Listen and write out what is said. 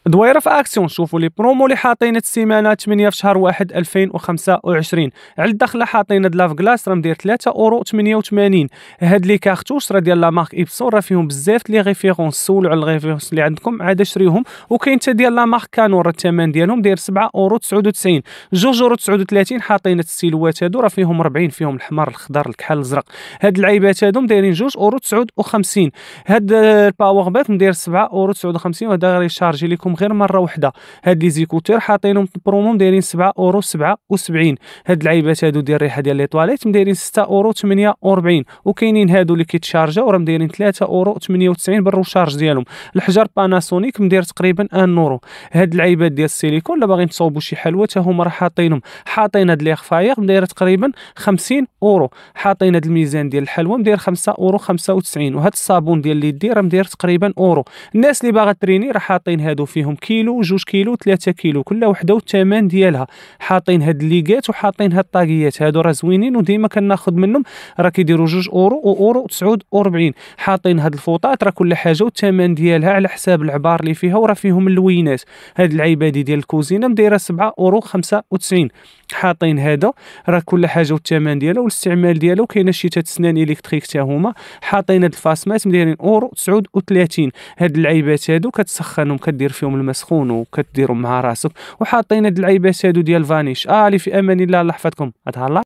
دويره في اكسيون. شوفوا لي برومو اللي حاطين السيمانه 8 في شهر 1 2025. على الدخله حاطين هاد لاف كلاس راه مدير 3.88€. هاد لي كارتوش راه ديال لا مارك ايبسون، راه فيهم بزاف لي ريفيرونس. سولوا على الريفيرونس اللي عندكم عاد شريوهم. وكاين حتى ديال لا مارك كانون، راه الثمن ديالهم داير 7.99€. 2.39€ حاطين السيلوات هادو راه فيهم 40، فيهم الحمر الخضر الكحل الازرق. هاد اللعيبات هادو دايرين 2.59€. هاد الباور بانك مدير 7.59€، وهذا غيشارجي لكم غير مره واحده. هاد لي زيكوتور حاطينهم برومو دايرين 7.77€. هاد اللعيبات هادو ديال الريحه ديال لي طواليت مدايرين 6.48€. وكاينين هادو اللي كيتشارجاو راه مدايرين 3.98€ بالروشارج ديالهم. الحجر باناسونيك مدير تقريبا 1€. هاد اللعيبات ديال السيليكون الا باغيين تصاوبوا شي حلوه حتى هما راه حاطينهم. حاطين هاد لي خفاير مدايره تقريبا 50€. حاطين هاد الميزان ديال الحلوه مداير 5.95€. وهاد الصابون ديال اليدي راه مداير تقريبا اورو. الناس اللي باغا تريني راه حاطين هادو فيهم كيلو، 2 كيلو، 3 كيلو، كل وحده والثمن ديالها. حاطين هاد الليغات وحاطين هاد الطاقيات هادو راه زوينين وديما كناخذ منهم، راه كيديروا 2€ و €49. حاطين هاد الفوطات راه كل حاجه والثمن ديالها على حساب العبار اللي فيها، وراه فيهم اللوينات. هاد العيبه ديال الكوزينه مدايره 7.95€. حاطين هذا راه كل حاجه والثمن ديالها والاستعمال ديالها. كاينه شي اسنان الكتريك حتى هما. حاطين هاد الفاسمات مدايرين €39. هاد اللعيبات هادو كتسخنهم، كدير فيهم المسخون وكديرهم مع راسك. وحاطين هاد اللعيبات هادو ديال فانيش. اللي في امان الله، الله يحفظكم. هاد الله.